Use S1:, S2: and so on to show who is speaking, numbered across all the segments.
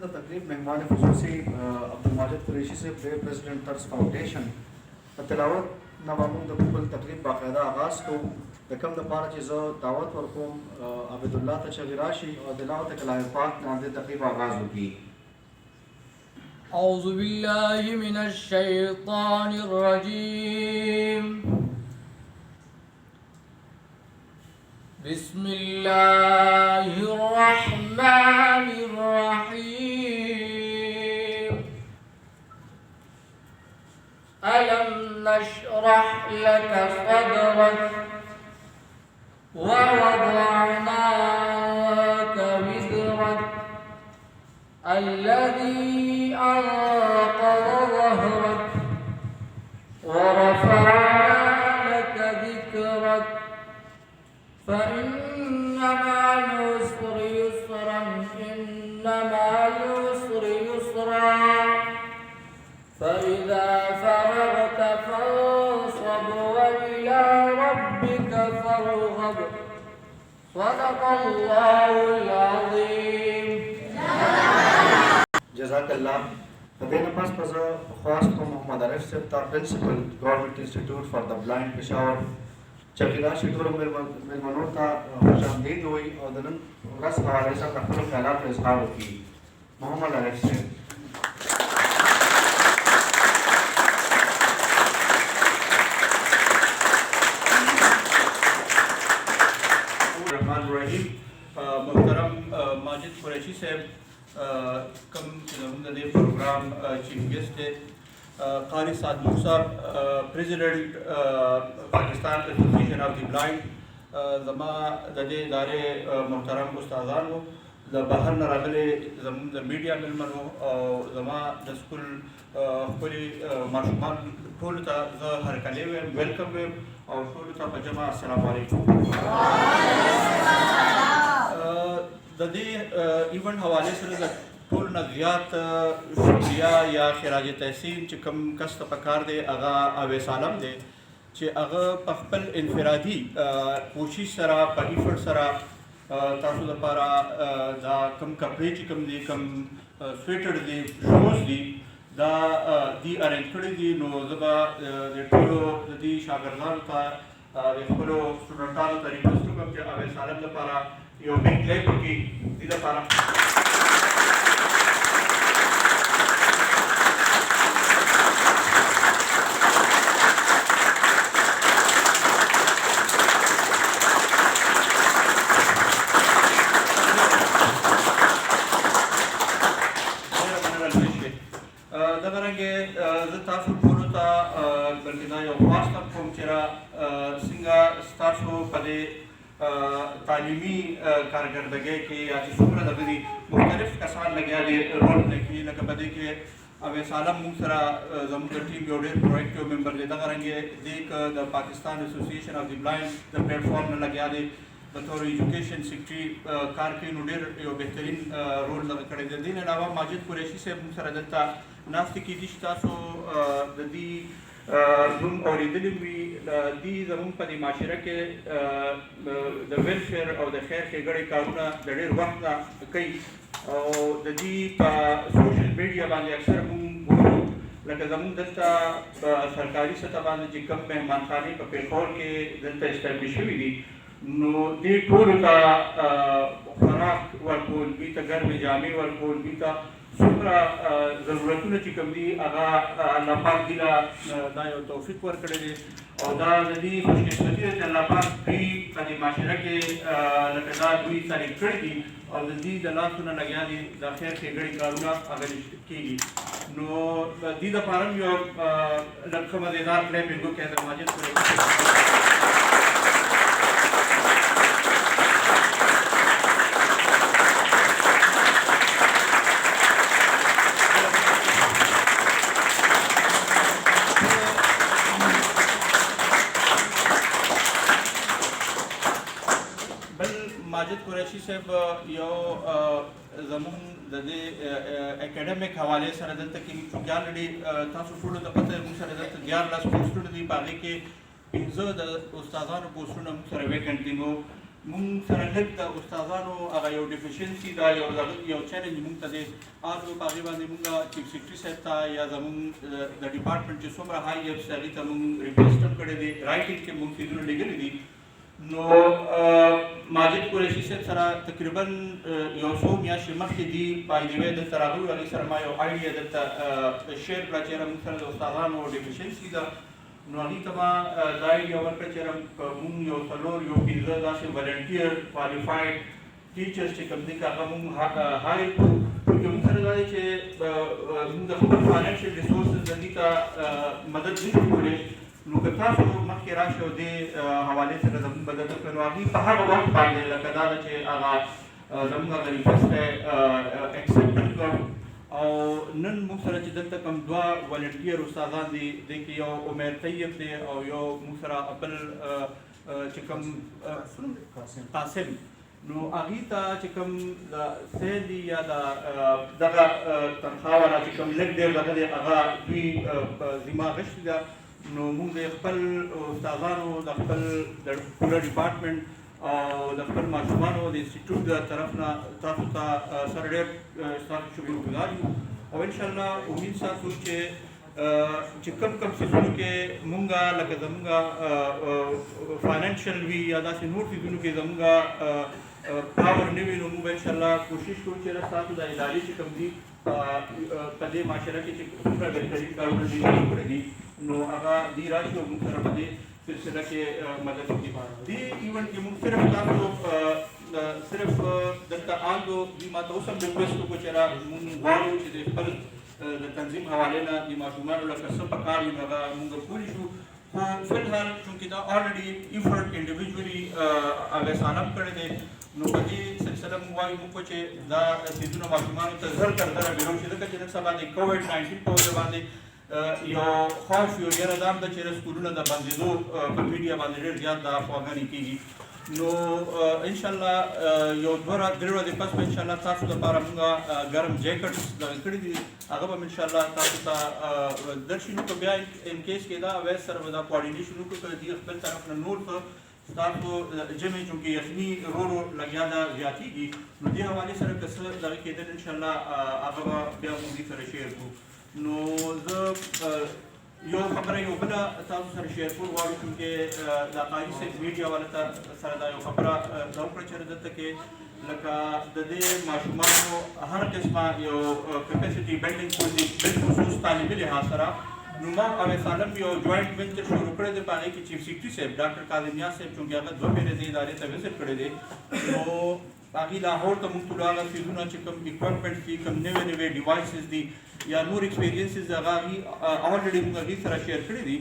S1: द तकरीब मेहमान खसूसी अब्दुल माजिद कुरैशी से प्रेसिडेंट तर्स फाउंडेशन तलावत नवामून द कुल तकरीब बाकायदा आगाज़ को दकम द पारा चीज़ दावत वरकुम अब्दुल्ला तशविराशी और दिलावत कलाम पाक नादे तकरीब आगाज़ होगी।
S2: أعوذ بالله من الشيطان الرجيم بسم الله الرحمن الرحيم ألم نشرح لك صدرك ووضعنا عنك وزرك الذي أنقض ظهرك ورفعنا لك ذكرك فإن مع العسر يسرا إن مع العسر يسرا فإذا فرغت فانصب وإلى ربك فارغب صدق الله العظيم.
S1: जज़ाकल्लाह। फतेह नफस पर ख्वास्त को मोहम्मद आरिफ से principal government institute for the blind Peshawar चकिला शिटूर मेलमनों का खुशामदीद हुई और दलन रस हवाले से अपने ख्यालात का इजहार की। मोहम्मद आरिफ से
S3: मोहतरम माजिद कुरैशी साहब कम चलने प्रोग्राम चीफ गेस्ट है Qari Saad Musa president Pakistan association of the blind जमा ददे दारे मोहतरम उस्तादान हो द बाहर न रागले द मीडिया मिलमन हो जमा द स्कूल खुली माशुमान टोल ता हर कले वेलकम वे और टोल ता पजमा अस्सलाम वालेकुम। ददे इवेंट हवाले से टोल नज़ियात शुक्रिया या खराज तहसीन चिकम कस्त पकार दे अगा अवे सालम दे चे अगा पखपल इनफरादी कोशिश सरा परीफर सरा तासु दपारा दा कम कपड़े चिकम दी कम स्वेटर दी शूज दी दा दी अरेंज कड़ी दी नो जबा दे टोलो दी शागिर्दान था दे टोलो स्टूडेंटान ता रिक्वेस्ट कम के अवे सालम दपारा यो बिग क्लैप की दी दपारा तालीमी कारकर्दगी के या सुमर दगरी मुख्तलिफ कसान लगे रोल लगी लग बदे के अवे सालम मुसरा जम टीम योडे प्रोजेक्टिव मेंबर दे दगरंगे देख द Pakistan association of the blind द प्लेटफॉर्म न लगे दे बतौर एजुकेशन सेक्रेटरी कार के नुडर यो बेहतरीन रोल लग करे दे दिन अलावा माजिद कुरैशी से मुसरा दत्ता नाफ्ती की दिशता सो दी जुम और इधरवी दी जमुन पदी माशरा के द वेलफेयर और द खैर के गड़े कारुना दड़ेर वक्त ना कई और दी सोशल मीडिया बांधे अक्सर हम लगे जमुन दस्ता सरकारी सतह बांधे जिकम मेहमान खाने पर पेखोर के दस्ता एस्टैब्लिश हुई थी नो दी टूर का खुराक वर्कोल बीता घर में जामे वर्कोल बीता सुमरा ज़रूरतों चिकम दी आगा अल्लाह पाक दिला दायो तौफीक वर करे और दा नदी खुशकिस्मती है अल्लाह पाक भी कदी माशरा के लकदा दुई सारी कड़ी और नदी दला सुना लग्या दी दा खैर के गड़ी कारुना अगर की नो दी दा पारम यो लखम मजेदार प्ले बिंगो के अंदर माजिद करे माजिद कुरैशी साहब यो जमुन ददे एकेडमिक हवाले से रदत की चुग्याल लड़ी तासु फुल द पते मुसर रदत 11 लाख पोस्टुन दी बागे के इंजो द उस्तादान पोस्टुन मुसर वेकेंट दिनो مونږ سره لږ د استادانو هغه یو ډیفیشنسي دا یو چیلنج مونږ ته دی هغه په هغې باندې مونږ چیف سیکرټري صاحب ته یا زمونږ د ډپارټمنټ چې څومره هاي اپس هغې ته مونږ ریکویسټ هم کړی دی رایټنګ کې مونږ څیزونه لیږلي دي نو ماجد قریشي صاحب سره تقریبا یو څو میاشتې مخکې دي باي د وی دلته راغلو هغې سره ما یو آیډیا دلته شیر کړه چې یاره مونږ سره د استادانو ډیفیشنسي ده نو هغې ته ما دا آیډیا ورکړه چې یاره مونږ یو څلور یو پنځه داسې ولنټیر کوالیفاید ټیچرس چې کوم دي که هغه مونږ هایر کړو چونکې مونږ سره دا دی چې مونږ د خپل فاینانشل ریسورسز د دې ته مدد نشو کولی نو که تاسو مخکې راشئ او دې حوالې سره زموږ مدد وکړئ نو هغې په هغه وخت باندې لکه دا ده چې هغه زموږ هغه ریکویسټ دی اکسپټ هم کړ او نن موږ سره چې دلته کوم دوه والنټیر استادان دي دې کې یو عمیر طیب دی او یو موږ سره بل چې کوم قاسم نو هغې ته چې کوم د سیل یا دغه تنخوا والا چې کوم لږ ډېر دغه دی هغه دوی ذمه غشتې ده نو موږ د خپل استادانو د خپل د پوره ډپارټمنټ او د خپل ماشومانو د انسټیټیوټ د طرف نه تاسو ته سره ډېر ستاسو شکرګزار یو او انشاءالله امید ساتو چې کوم څیزونو کې مونږ لکه زمونږ فاینانشل وي یا داسې نور څیزونو کې زمونږ پاور نه وي نو موږ به انشاءالله کوشش کوو چې ستاسو د ادارې چې کوم دي په دې معاشره کې چې څومره بهترین کارونه دي کړي دي نو هغه دې راشي او موږ سره په دې سلسله کې مدد وکړي دې ایونټ کې موږ صرف تاسو صرف دلته آندو دې ما ته اوس هم ریکویسټ وکړو چې موږ غواړو چې د خپل د تنظیم حوالې نه د ماشومانو لکه څه په کار وي نو هغه موږ کولی شو خو فی الحال چونکې دا آلریډي ایفرټ انډیویجولي هغه سانپ کړی دی نو په دې سلسله موږ وایو موږ چې دا څیزونه ماشومانو ته زر تر زره بیرون شي ځکه چې نن سبا د کووډ-19 په وجه باندې یو خوف یو یره دا هم ده چې سکولونه د بندېدو په میډیا باندې ډېر زیات د افواګانې کېږي نو انشاءالله یو دوه درې ورځې پس به انشاءالله تاسو لپاره موږ ګرم جیکټس دغه کړي دي هغه به انشاءالله تاسو ته درشي نو که بیا ان کیس کې دا اویس سره به دا کوارډینیشن وکړو که د خپل طرف نه نور څه ستاسو جمع چونکې یخني ورو لګیا ده زیاتېږي نو دې حوالې سره که څه دغه کېدل انشاءالله هغه به بیا موږ دې سره شیر کړو نو زه یو خبره یو بله تاسو سره شیر کول غواړو چونکې د قاري صاحب میډیا والا سره دا یو خبره دا وکړه چې دلته کې لکه د دې ماشومانو هر قسمه یو کیپیسټي بلډینګ کولی بالخصوص طالبي لحاظ سره نو ما اویس عالم یو جوائنټ وینچر شروع کړی دی په هغې کې چیف سیکرټري صاحب ډاکټر کاظم نیاز صاحب چونکې هغه دوه پیرې دې ادارې ته وزټ کړی دی نو هغې لاهور ته موږ ټول هغه څیزونه چې کوم اکوپمنټس دي کوم نوې نوې ډیوایسز دي یا نور ایکسپیرینسز هغه آلریډي موږ هغې سره شیر کړي دي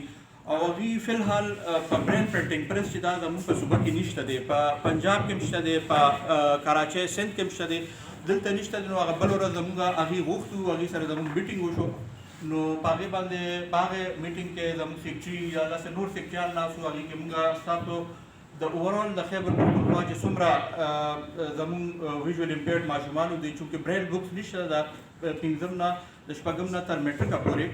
S3: او هغې فی الحال په برین پرنټینګ پریس چې دا زموږ په صوبه کې نشته دی په پنجاب کې هم شته دی په کراچۍ سند کې هم شته دی دلته نشته دی نو هغه بل ورځ زموږ هغې غوښتو هغې سره زموږ میټینګ وشو نو په هغې باندې په هغې میټینګ کې زموږ سیکرټري یا داسې نور سیکرټریان ناست وو هغې کې موږ ستاسو د اوورال د خیبر پختونخوا چې څومره زموږ ویژوال امپیرډ ماشومانو دی چونکې برایل بکس نشته د پنځم نه د شپږم نه تر میټرکه پورې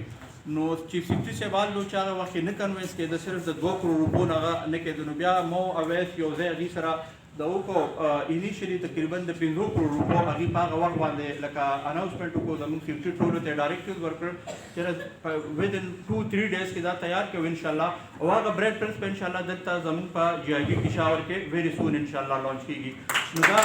S3: نو چیف سیکرټري صاحب والو چې هغه وخت کې نه کنوینس کېده صرف د 2 کروڑ روپو نه هغه نه کېده نو بیا مو اویس یو ځای هغې سره د وکړو انیشلي تقریبا د 5 کروڑ روپو هغې په هغه وخت باندې لکه اناونسمنټ وکړو زموږ سیکرټري ټولو ته ډایرکټیوز ورکړل چې ودن 2-3 ډیز کې دا تیار کوو انشاءالله او هغه برایډ پرنس به انشاءالله دلته زموږ په جی آی بي پېښور کې ویری سون انشاءالله لانچ کېږي نو دا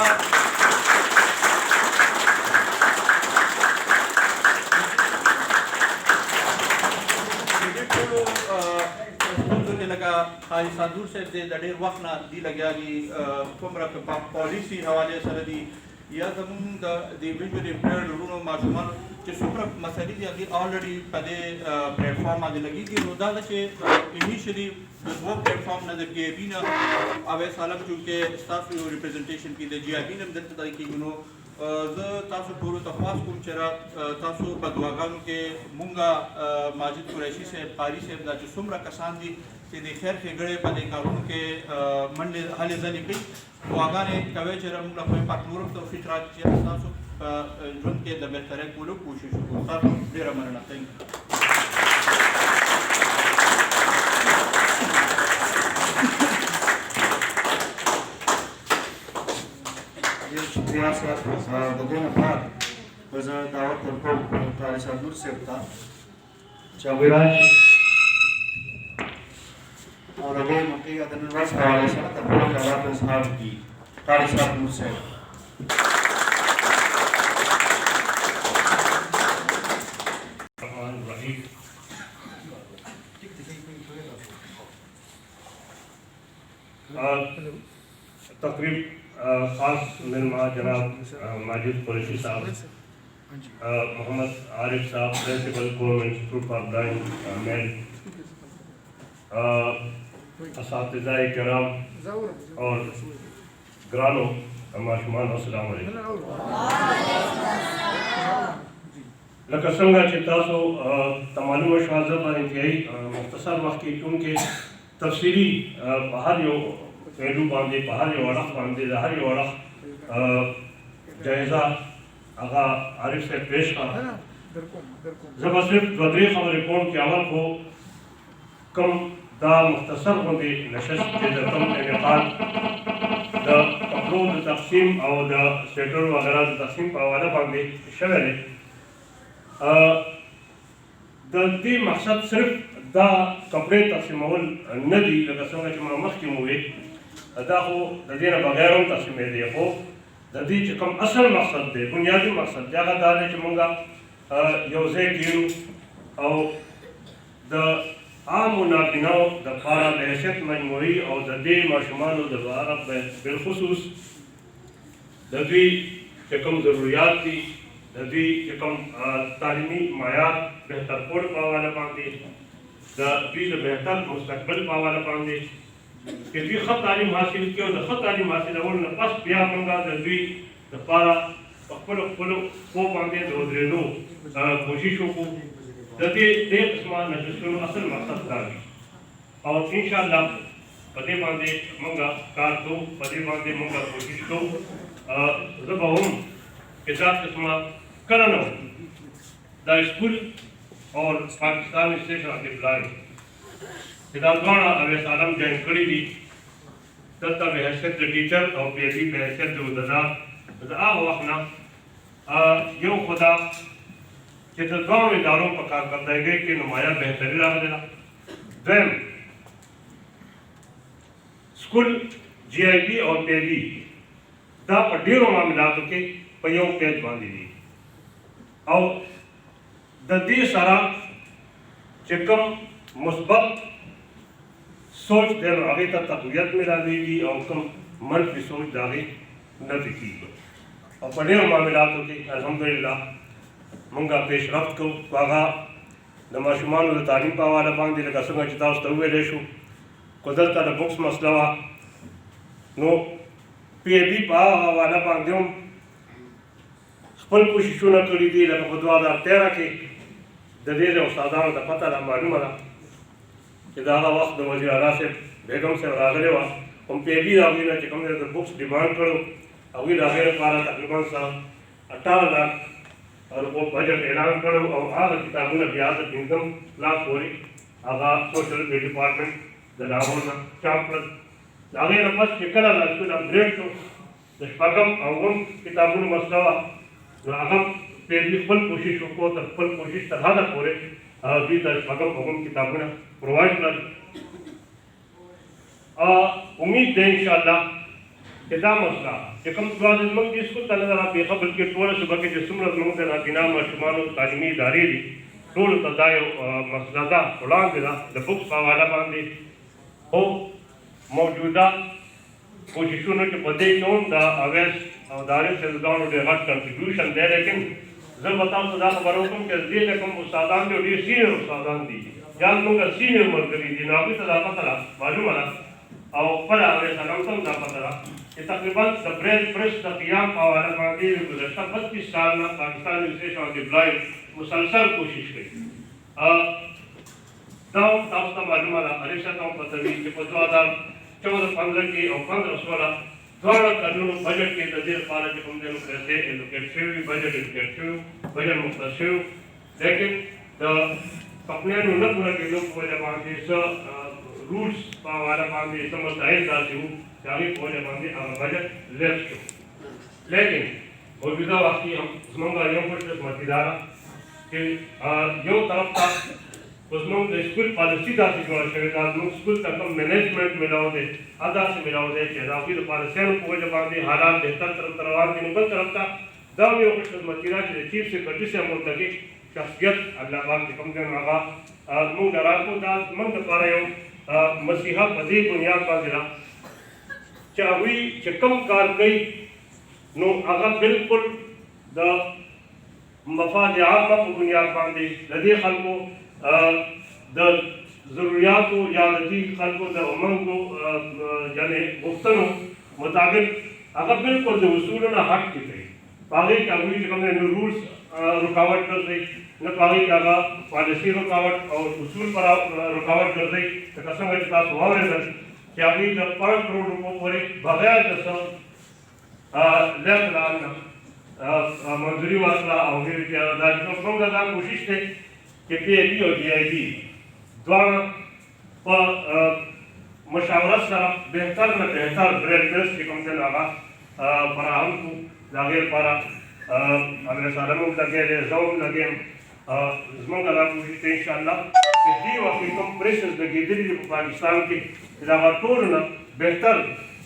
S3: لکه حاجي صادور صاحب دی د ډېر وخت نه دي لګیا دي څومره په پالیسي حوالې سره دي یا زموږ د ویژوال امپیرډ وروڼو ماشومانو چې څومره مسلې دي هغې آلریډي په دې پلیټفارم باندې لګېږي نو دا ده چې انیشلي د 2 پلیټفارم نه د پی آی بي نه اویس عالم چونکې ستاسو یو ریپرزنټیشن کې د جی آی بي نه هم دلته دا کېږي نو زه تاسو ټولو ته خواست کوم چې تاسو په دعاګانو کې مونږ ماجد قریشي صاحب قاري صاحب دا چې څومره کسان دي چې د خیر ښېګړې په دې کارونو کې منډې هلې ځلې کوي دعاګانې کوئ چې موږ له خدای پاک نور توفیق راکړي چې ستاسو په ژوند کې د بهترۍ کولو کوشش وکړو تاسو ډېره مننه تhank you
S1: سیاست د دې نه بعد به زه دعوت ورکوم طارق صاحب نور صاحب ته چې هغوی راشي او د دې موقع د نن ورځ حوالې سره د خپلو خیالاتو اظهار وکړي. طارق صاحب نور صاحب.
S4: तकरीब खास मेहमान जनाब माजिद कुरैशी साहब, मोहम्मद आरिफ साहब, principal government institute for blind male, असातिज़ाए किराम और ग्रानो माशुमान, अस्सलाम वालेकुम। लका संगा چې تاسو تمالو شوازه باندې مختصر وخت کې چونکې تفصیلی په هر یو پهلو باندې په هر یو اړخ باندې د هر یو اړخ جایزه هغه عارف صاحب پیش کړه. زه به صرف دوه درې خبرې کوم چې اول خو کوم دا مختصر غوندې نشست چې د کوم انعقاد د کپړو د تقسیم او د سویټر وغیره د تقسیم په حواله باندې شوی دی. د دې مقصد صرف دا کپړې تقسیمول نه دي، لکه څنګه چې ما مخکې مو وویل، دا خو د دې نه بغیر هم تقسیمېدی، خو د دې چې کوم اصل مقصد دی، بنیادي مقصد دی، هغه دا دی چې مونږ یو ځای کېنو او د عامو نابیناو دپاره د حیثیت مجموعي او د دې ماشومانو دپاره بالخصوص د دوی چې کوم ضروریات دي، د دوی چې کوم تعلیمي معیار بهتر کولو په حواله باندې، د دوی د بهتر مستقبل په حواله باندې چې دوی ښه تعلیم حاصل کړي او د ښه تعلیم حاصلولو نه پس بیا موږ د دوی دپاره په خپلو پښو باندې د ودرېدو کوشش وکړو. د دې قسمه نشستونو اصل مقصد دا وي او انشاءالله په دې باندې موږ کار کوو، په دې باندې موږ کوشش کوو. زه به هم چې دا قسمه کله نه دا سکول اور پاکستان اسٹیشن آف دی بلائنڈ چې دا دواړه اویس عالم جوین کړي دي، دلته په حیثیت د ټیچر او پی ایچ ډي په حیثیت د عہدهدار د هغه وخت نه یو خو دا چې د دواړو ادارو په کارکردګۍ کې نمایه بهتري راغلې ده. دویم سکول جی آئی بي او پی ایچ ډي دا په ډېرو معاملاتو کې په یو پیج باندې دي او د دې سره چې کوم مثبت سوچ دی نو هغې ته تقویت میلاویږي او کوم منفي سوچ د هغې نفي کېږي او په ډېرو معاملاتو کې الحمدلله مونږ پیشرفت کوو. هغه د ماشومانو د تعلیم په حواله باندې لکه څنګه چې تاسو ته وویلی شو، خو دلته د بکس مسله وه نو پی ای بي په هغه حواله باندې هم خپل کوششونه کړي دي. لکه په 2013 کې د دې د استادانو د پته ده معلومه ده چې د هغه وخت د وزیر اعلی صاحب بیګم صاحب راغلی وه، هم پی ای بي د هغوی نه چې کوم دی د بکس ډیمانډ کړو، هغوی د هغې لپاره تقریبا 18 लाख روپو بجټ اعلان کړو او هغه کتابونه بیا د 5م کلاس پورې هغه سوشل ډپارټمنټ د لاهور نه چاپ کړل. د هغې نه پس چې کله دا سکول اپګریډ شو د 6م او 9م کتابونو مسله وه نو هغه پی ایچ ډي خپل کوشش وکړو، تر خپل کوشش تر حده پورې دوی ته 6م او 9م کتابونه پرووایډ کړل. امید ده انشاءالله چې دا مسله چې کوم زموږ دې سکول ته نه ده راپېښه بلکې ټوله صوبه کې چې څومره زموږ د نابینا ماشومانو تعلیمي ادارې دي ټولو ته دا یو مسله ده وړاندې ده د بکس په حواله باندې. خو موجوده کوششونو کې په دې کې هم د اویس او د عارف صاحبانو ډېر غټ کنټریبیوشن دی، لیکن زه به تاسو دا خبره وکړم چې دې چې کوم استادان دي ډېر سینیر استادان دي یا زموږ سینیر ملګري دي نو هغوی ته دا پته ده معلومه ده او خپله اویس عالم ته هم دا پته ده چې تقریبا د برید پرس د قیام په حواله باندې د ګذشته 32 سال نه پاکستان اسٹیشن آف دی بلائنڈ مسلسل کوشش کوي. دا هم تاسو ته معلومه ده، عارف صاحب ته هم پته وي چې په 2014-15 کې او 15-16 دواړه کلونو بجټ کې د دې لپاره چې کوم دی نو پیسې الوکیټ شوي، بجټ الوکیټ شوي، بجټ مختص شوي، لیکن د کمپنیانو نه پوره کېدو په وجه باندې څه روټس په حواله باندې څه مسایل داسې وو چې هغې په وجه باندې هغه بجټ لیس شو. لیکن موجودہ وقت کی ہم زمانہ یوں کچھ قسمتی دارا کہ یوں طرف تا زمانہ دے اسکول پالیسی دا سی جوڑا شوی دا زمانہ اسکول تا کم مینجمنٹ ملاو دے ادا سے ملاو دے کہ داخوی دا پالیسیانو کو وجہ باندے حالات بہتر طرف تروان دی نبل طرف تا دا یوں کچھ قسمتی دا چیز چیف سیکرٹری سے مرتقی شخصیت اللہ پاک کی کم دن آغا زمانہ درات کو دا زمانہ دا پارا یوں مسیحہ پذی بنیاد باندے چاہوی چکم کار گئی نو آغا بالکل دا مفاد عامہ کو بنیاد باندے لدی خلقو دا ضروریاتو یا لدی خلقو دا امنگو یعنی گفتنو مطابق آغا بالکل دا اصولنا حق کی تھی پاگئی کہ آگوی چکم نے رولز رکاوٹ کر دی نہ پاگئی کہ آغا پالیسی رکاوٹ اور اصول پر رکاوٹ کر دی تو قسم ہے چکا سواب رہتا کہ آگوی دا 5 کروڑ روپو پورے بغیر جسا لیت لاننا منظوری واصلہ ہوگی کہ داجتوں سنگا دا کوشش تھے کہ پی اے پی اور ڈی آئی بی دوانا پا مشاورت سا بہتر میں بہتر بریڈ پریس کی کمتن آگا فراہم کو لاغیر پارا اگر سالموں لگے لے زوم لگے زمانگا دا کوشش تھے انشاءاللہ کہ دی وقتی کم پریسز لگی دلی پاکستان کی علاقہ ٹورنا بہتر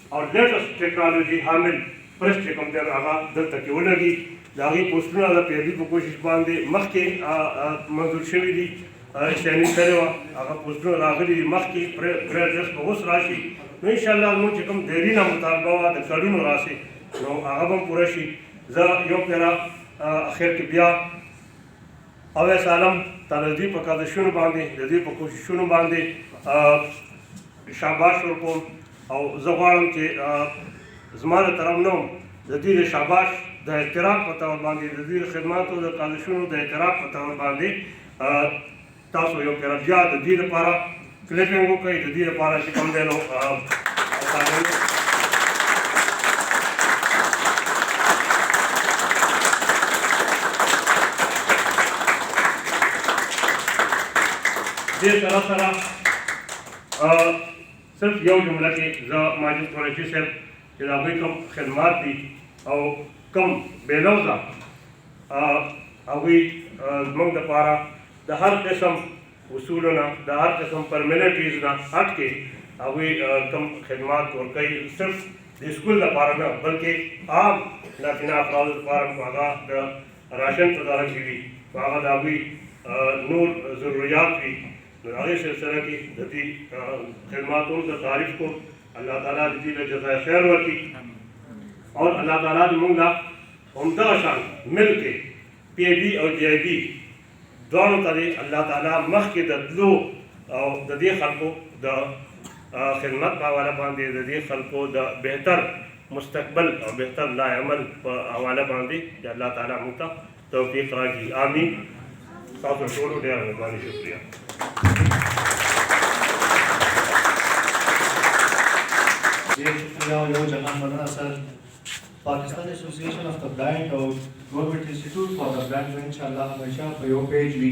S4: اور لیٹسٹ ٹیکنالوجی حامل پریس کے کم دیر آغا دل تکی ہو لگی داغی پوسٹنا دا پیدی کو کوشش باندے مخ کے منظور شوی دی اشتینی کرے وا آغا پوسٹنا راغلی دی مخ کی پریڈرس کو غص راشی نو انشاءاللہ المون چکم دیرینا مطالبہ وا دا کڑونو راسے نو آغا بم پورشی زا یو پیرا اخیر کی بیا اوے سالم تا لدی پا کادشونو باندے لدی پا کوششونو باندے شاباش ورکوم او زغوارم چے زمان طرف نوم ددیر شاباش دا اعتراف پتاور باندے ددیر خدماتو دا کادشونو دا اعتراف پتاور باندے تاسو یو پیرا بیا ددیر پارا کلیپنگو کئی ددیر پارا شکم دینو دیر طرح سرا صرف یو جملہ کے زا ماجد قریشی صاحب کہ داغوی کم خدمات دی او کم بے لوزا اوی زمانگ دا پارا دا ہر قسم اصولنا دا ہر قسم پرمینٹیزنا ہٹ کے اوی کم خدمات اور کئی صرف دی اسکول دا پارا نا بلکہ عام ناکنا افراد دا پارا کو آگا دا راشن پدارن کی بھی آگا دا اوی نور ضروریات بھی آگے سلسلہ کی دتی خدماتوں کا تعریف کو اللہ تعالیٰ جدی میں جزائے خیر ورکی اور اللہ تعالیٰ نے منگا عمدہ شان مل کے پی اے بی اور ڈی آئی بی دونوں طرح اللہ تعالیٰ مخ کے ددلو اور ددی خلقو دا خدمت حوالہ باندے ددی خلقو دا بہتر مستقبل اور بہتر لا عمل حوالہ باندے کہ اللہ تعالیٰ منگتا توفیق راجی آمین ساتھ میں شروع دیا مہربانی شکریہ
S1: جہان مولانا سر پاکستان ایسوسیشن آف دا بلائنڈ اور گورنمنٹ انسٹیٹیوٹ فار دا بلائنڈ میں انشاءاللہ ہمیشہ پیو پیج بھی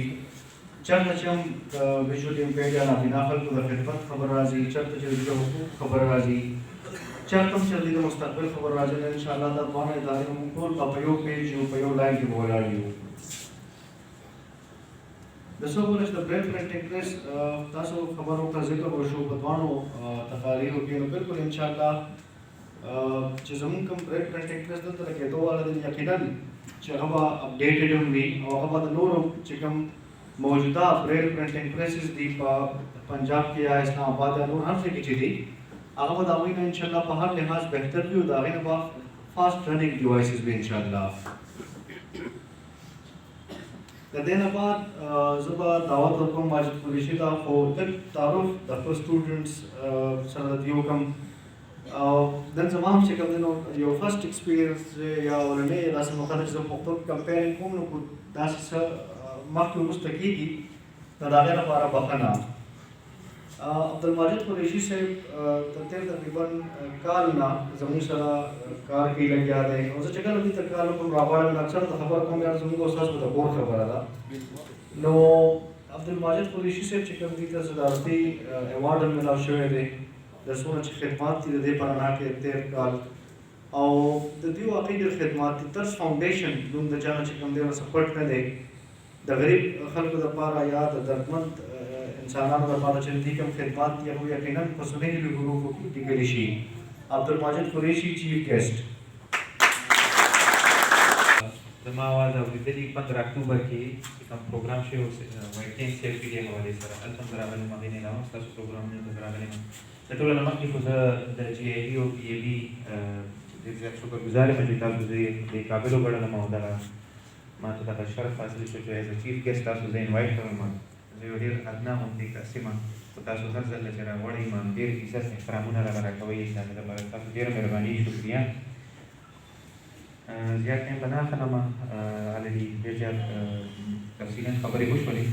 S1: چرت چم ویژول پیج آنا بنا خلق دا خدمت خبر رازی چرت چلدی حقوق خبر رازی چرتم چلدی مستقبل خبر رازی انشاءاللہ دا بانا ادارے مکول کا پیو پیج یو پیو لائن کی بولا لیو دسو بولش دا بریڈ پرنٹنگ پریس تاسو خبروں کا ذکر و شو بدوانو تقاریر کے بالکل انشاءاللہ چیزمون کم بریڈ پرنٹنگ پریس دلتا رکھے دو والا دن یقیناً چاہوا اپڈیٹڈ ہوں بھی اور ہوا دا نورو چکم موجودہ بریڈ پرنٹنگ پریسز دی پنجاب کی یا اسلام آباد یا نور ہر سے کچھ دی آغا دا ہوئی نا انشاءاللہ پہر لحاظ بہتر بھی ہو دا غیر با فاسٹ رننگ ڈیوائسز بھی انشاءاللہ دین بعد زبا دعوت ورکوم ماجد قریشی دا خو دل تعارف دا اسٹوڈنٹس سره دیو کم دن زمان چې کوم دنو یو فرست ایکسپیرینس یا ولنه دا سم مخالف زم پختو کمپیرینګ کوم نو دا څه مخکې مستقیږي دا دغه لپاره بخنه عبدالماجد قریشی صاحب تقریبا کال نه زموږ سره کار کې لګیا دی او زه چې کله دې کار کوم راغواړم اکثر د خبر کوم یار زموږ استاد په کور خبره ده نو عبدالماجد قریشی صاحب چې کوم دې ته صدارتي ایوارډ ملاو شوی دی د څونه چې خدمات دي د دې په اړه کې 13 کال او د دې واقعي د خدمات طرز فاونډیشن نوم د چا چې کوم دی سپورټ نه دی د غریب خلکو لپاره یا د دردمند انسانانو لپاره چې دې کوم خدمات دي هغه یقینا په سنتي ګروپ کې کېږي شي. عبدالماجد قریشی چیف گیسٹ.
S5: زما आवाज اوریدلې 15 اکتوبر کې کوم پروګرام شوی و وایټین سیلفي دی حواله سره البته راغلی ما غوښتل نو تاسو پروګرامونه ته راغلی د ټول نه مخکې خو زه د جی ای او پی ای بي د زیات شکرګزار یم چې تاسو دې قابل وګڼل ما دا ما ته د شرف حاصل شو چې ایز چیف ګیسټ تاسو زه انوایټ کړم زه یو ډیر ادنا هم دې قسمه تاسو هر ځل چې راوړی ما ډیر عزت احترامونه راکوي تاسو ډیر مهرباني شکریہ. زیات ټایم به نه اخلم علي ډېر زیات تفصیلا خبرې وشولې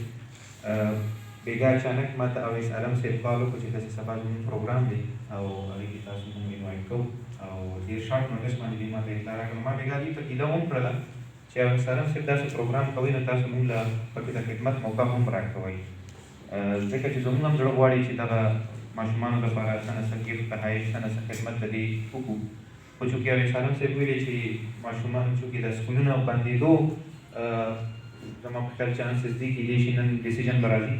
S5: بېګا اچانک ما ته اویس عالم صاحب کال وکړو چې داسې سبا زموږ پروګرام دی او هغې کې تاسو موږ انوایټ کوو او ډېر شارټ نوټس باندې دوی ما ته اطلاع راکړه. ما بېګا دوی ته ګیله هم کړله چې اویس عالم صاحب داسې پروګرام کوئ نو تاسو موږ له پکې د خدمت موقع هم راکوئ ځکه چې زموږ هم زړه غواړي چې دغه ماشومانو لپاره څه نه څه ګفټ تحایف څه نه څه خدمت د دې وکړو. خو چونکې اویس عالم صاحب ویلي چې ماشومان چونکې د سکولونو بندېدو زما په خیال چانسز دي کېدای شي نن ډیسیژن به راځي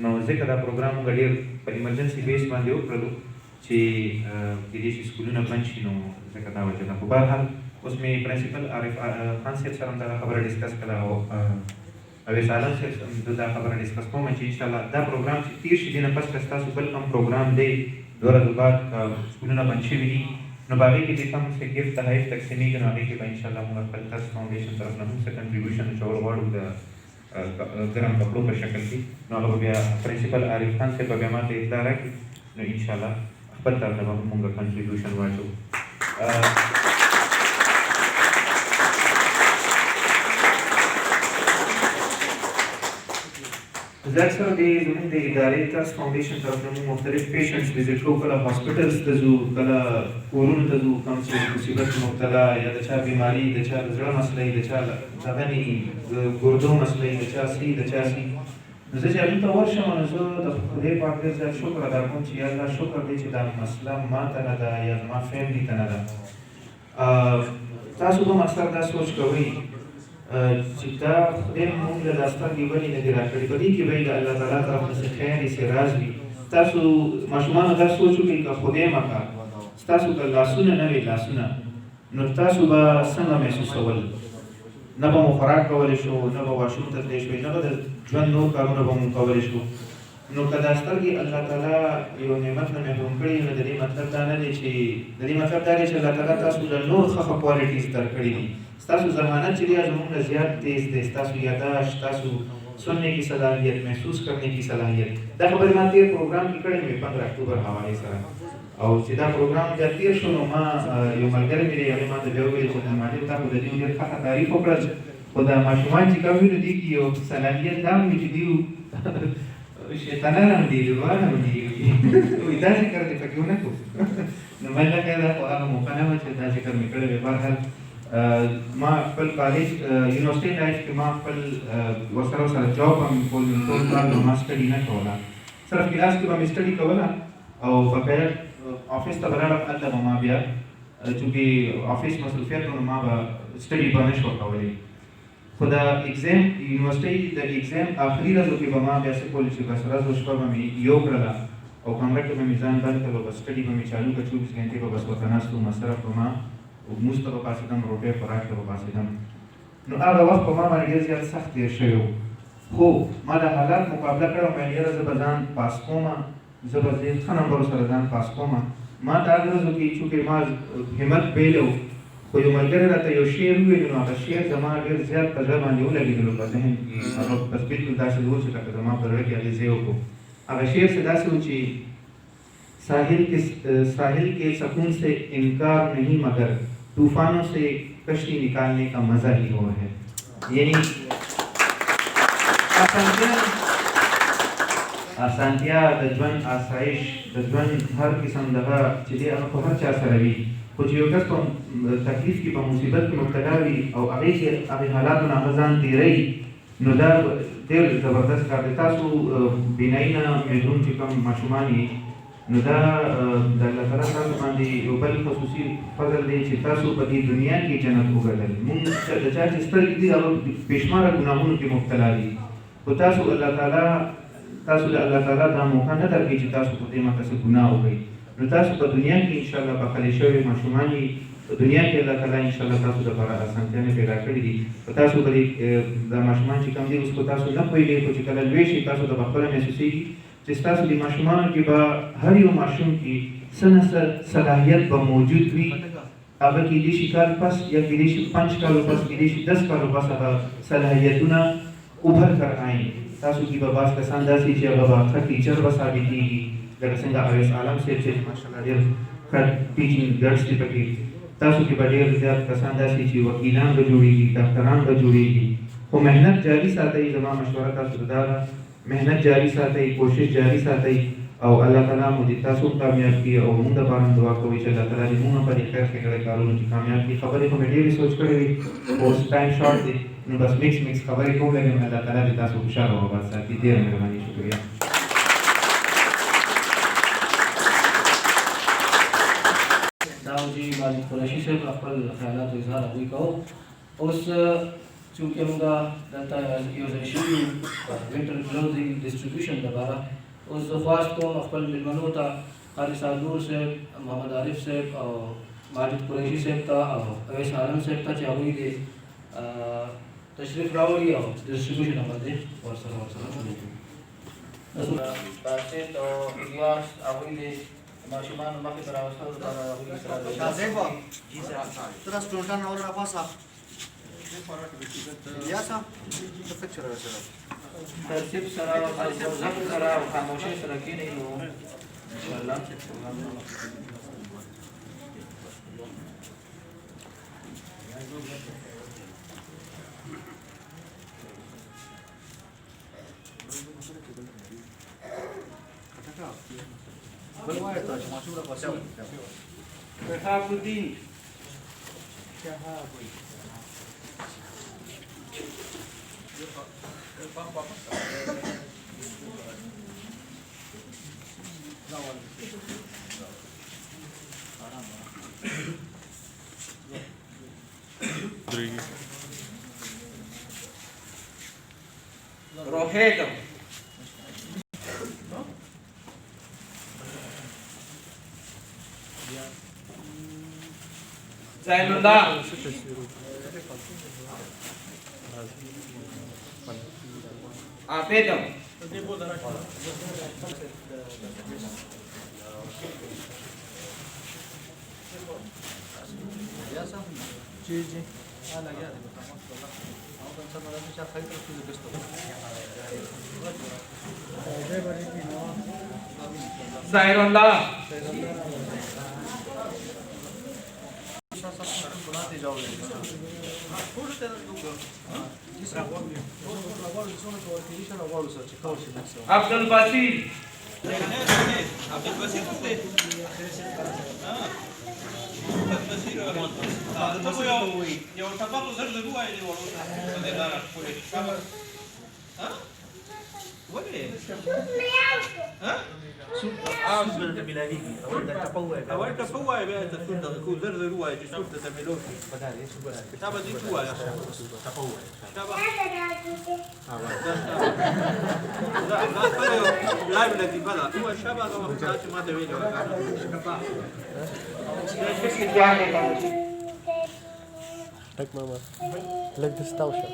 S5: نو ځکه دا پروګرام موږ ډېر په ایمرجنسي بیس باندې وکړلو چې کېدای شي سکولونه بند شي نو ځکه دا وجه ده. خو بهرحال اوس مې پرنسپل عارف خان صاحب سره هم دغه خبره ډسکس کړه او اویس عالم صاحب دا خبره ډسکس کوم چې انشاءالله دا پروګرام چې تېر شي دې نه پس ستاسو بل کوم پروګرام دی 2 ورځې بعد سکولونه بند شوي دي نو په هغې کې چې کوم څه ګفټ تحایف تقسیمېږي نو هغې کې به انشاءالله موږ خپل ترس فاونډیشن طرف نه هم څه کنټریبیوشن اچول غواړو د ګرم کپړو په شکل کې نو هغه به بیا پرنسپل عارف خان صاحب به بیا ما ته اطلاع راکړي نو انشاءالله خپل طرف نه به موږ کنټریبیوشن واچوو. زه اکثر د زموږ د ادارې ترس فاونډیشن طرف نه موږ مختلف پیشنټس وزټ کوو کله هاسپټلز ته ځو کله کورونو ته ځو کوم چې مصیبت مبتلا یا د چا بیماري د چا د زړه مسله د چا دغه نه د ګردو مسله د چا سي د چا سي نو زه چې هغې ته ورشم نو زه د خدای پاک ډېر زیات شکر ادا کوم چې یا الله شکر دی چې دا مسله ما ته نه ده یا زما فیملي ته نه ده. تاسو به هم اکثر دا سوچ کوئ چې دا خدای موږ له دا سترګې ولې نه دي راکړي په دې کې به یې د الله تعالی طرف نه څه خیر یې څه راز وي. تاسو ماشومانو دا سوچ وکړئ که خدای مکړه ستاسو که لاسونه نه وي لاسونه نو تاسو به څنګه محسوسول نه به مو خوراک کولی شو نه به واشروم ته تللی شوئ نه به د ژوند نور کارونه به مو کولی شو نو که دا سترګې الله تعالی یو نعمت نه محروم کړي نو د دې مطلب دا نه دی چې د دې مطلب دا دی چې الله تعالی تاسو له نور ښه کوالټیز درکړي دي. ستاسو ذہانت چې دی زموږ نه زیات تیز دی ستاسو یاداشت ستاسو سننے کی صلاحیت محسوس کرنے کی صلاحیت دا خبرې ما تېر پروګرام کې کړې وې 15 اکتوبر حوالې سره او چې دا پروګرام بیا تېر شو نو ما یو ملګری مې دی هغې ما ته بیا وویل چې ماجد تا خو د دې ډېر ښه تعریف وکړل خو دا ماشومان چې کوم وي نو دې کې یو صلاحیت دا هم وي چې دوی شیطانان هم دي لویان هم دي وایي دا ذکر دې پکې ونه کړو نو ما لکه دا خو هغه موقع نه وه چې دا ذکر مې کړی وی. بهرحال ما خپل کالج یونیورسټي لایف کې ما خپل ورسره جاب هم کول ټول کال ما سټډي نه کوله صرف کلاس کې به مې سټډي کوله او بقایا افیس ته به لاړم هلته به ما بیا چونکې افیس مصروفیت نو ما به سټډي به نه شوه کولی خو د ایګزام یونیورسټۍ د ایګزام آخري ورځو کې به ما بیا څه کول چې بس ورځ و شپه به مې یو کړله او کمره کې به مې ځان بند کړه بس سټډي به مې چالو کړه 24 ګنټې به بس ورته ناست وم مصرف به ما موږ ته به پاسېدم روټۍ خوراک ته به پاسېدم نو هغه وخت په ما باندې ډېر زیات سخت تېر شوی و خو ما د حالات مقابله کړې وم یاره زه به ځان پاس کوم زه به ډېر ښه نمبرو سره ځان پاس کوم. ما ته هغه ورځو کې چونکې ما همت بیلی و خو یو ملګري راته یو شعر وویلو نو هغه شعر زما ډېر زیات په زړه باندې ولګېدلو په ذهن کې هغه بس بلکل داسې و چې لکه زما په زړه کې اغېزې وکړو. هغه شعر څه داسې و چې साहिल के सकून से इनकार नहीं मगर तूफानों से कश्ती निकालने का मजा ही वो है. यानी आसानतिया د ژوند آسایش د ژوند هر قسم دغه چې دی هغه په هر چا سره وي خو چې یو کس په تکلیف کې په مصیبت کې مبتلا وي او هغې کې هغې حالاتو نه هغه ځان تېروي نو دا ډېر زبردست کار دی. تاسو بینایي نه محروم چې کوم ماشومان یې نو دا د الله تعالی تاسو باندې یو بل خصوصي فضل دی چې تاسو په دې دنیا کې جنت وګټل. موږ د چا چې سترګې دي هغه بېشماره ګناهونو کې مبتلا دي، خو تاسو د الله تعالی دا موقع نه درکوي چې تاسو په دې مکه څه ګناه وکړئ. نو تاسو په دنیا کې انشاءالله بخښلې شوي ماشومان یې، په دنیا کې الله تعالی انشاءالله تاسو لپاره اسانتیاوې پیدا کړي دي. په تاسو به دا ماشومان چې کوم دي اوس په تاسو نه پوهېږئ، خو چې کله لوی شي تاسو ته به خپله محسوسېږي چې ستاسو د ماشومانو کې به هر یو ماشوم کې څه نه څه صلاحیت به موجود وي. هغه کېدای شي کال پس یا کېدای شي 5 کالو پس، کېدای شي 10 کالو پس هغه صلاحیتونه उभर कर आएँ. تاسو کې به بعض کسان داسې چې هغه به ښه ټیچر به ثابتېږي، لکه څنګه اویس عالم صاحب چې ماشاءالله ډېر ښه ټیچینګ ګټس دي پکې. تاسو کې به ډېر زیات کسان داسې چې وکیلان به جوړېږي، ډاکټران به جوړېږي. خو محنت جاري ساتئ. زما مشوره تاسو ته دا ده، محنت جاري ساتئ، کوشش جاري ساتئ، او الله تعالی مو دې تاسو کامیاب کړي. او موږ دپاره دعا کوئ چې الله تعالی دې موږ په دې خیر ښېګړه کارونو کې کامیاب کړي. خبرې خو مې ډېرې سوچ کړې وي، اوس ټایم شارټ دی، نو بس میکس خبرې کوم لګم. الله تعالی دې تاسو خوشحاله او آباد ساتي. ډېره مهرباني، شکریه.
S2: दाऊजी मालिक कुरैशी से खपल ख्यालात इजहार हुई कहो उस चूंकि हमका दता use issue winter clothing distribution दोबारा उस ख्वास को खपल मिलमनो था कारी सादूर से मोहम्मद आरिफ से और मालिक कुरैशी से था और अवैस आलम से था चाहुई दे तशरीफ रावड़ी और डिस्ट्रीब्यूशन हमारे वर्षा बातचीत तो इतिहास आहुई दे माशुमान माके बरावस्ता
S1: Shazeba, teraz student और rapasa. या सा तो फिर चला चला.
S2: तरतीब सरा और जब सरा और खामोशी सरा की नहीं हो इंशाल्लाह.
S3: Berhabuddin. Rohedam. Zainullah. Apedam. Zainullah. Abdul Basir. Abdul Basir tu deh. Yang tapak uzar dulu aja di walau ada darah kulit. Boleh. أول تفوّع بقى تسود كل زر رواية تسود تملوك. كتابة دي توا يا تفوّع. كتابة. لا لا بلا دي بلا هو شباب لو اختارت ما تبي له كتابة.
S6: Like mama, like this tausha.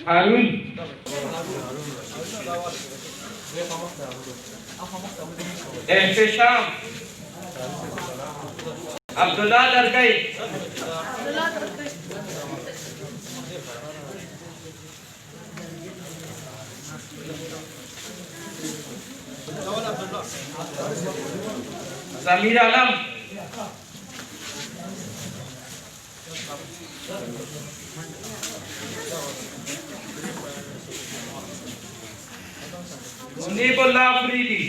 S2: Harun. Ehtiشام. Abdullah Darkai. Zamir Alam.
S7: मुनीबुल्लाह अफरीदी,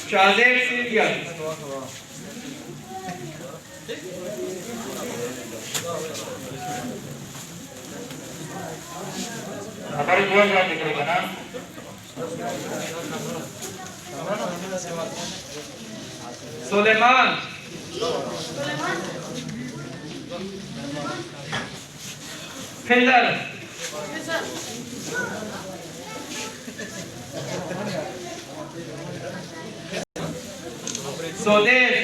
S7: शाहजेब सिंधिया, हमारे दुआ जवाब निकलेगा ना। सुलेमान, फिंदर, स्वदेश,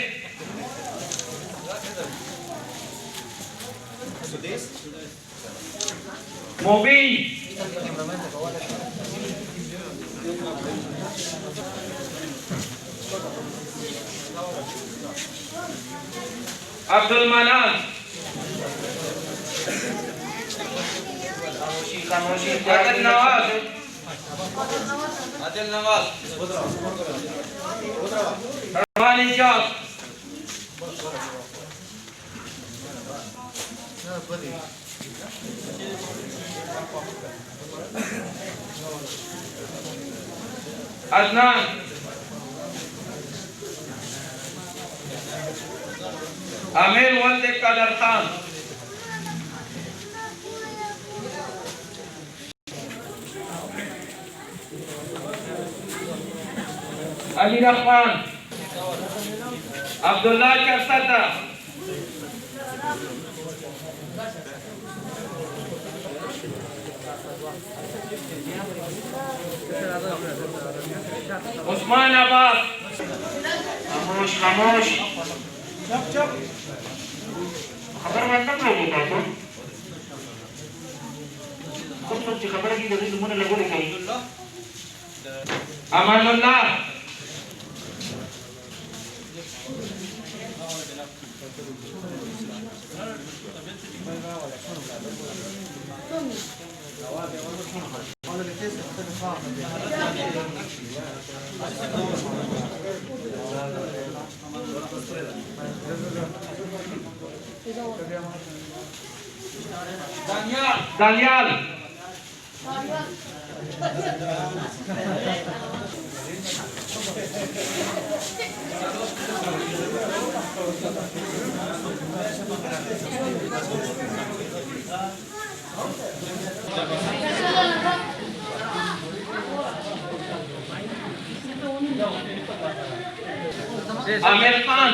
S7: मोबीन, अब्दुल मनान, आदिल नवाज, रहमान इजाज, अदनान, आमिर वल्द कदर खान, अली रहमान, अब्दुल्ला चरसदा, उस्मान अब्बास, खामोश खामोश, चुप चुप, खबर मतलब नहीं होता तो कुछ खबर की जरूरत मुझे लगो नहीं। अमानुल्लाह, दानियाल, आमिर खान,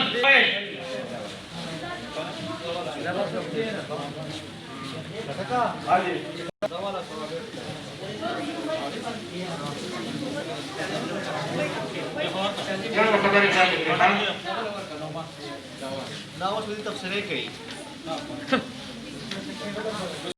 S1: ना वो तफसीरें कही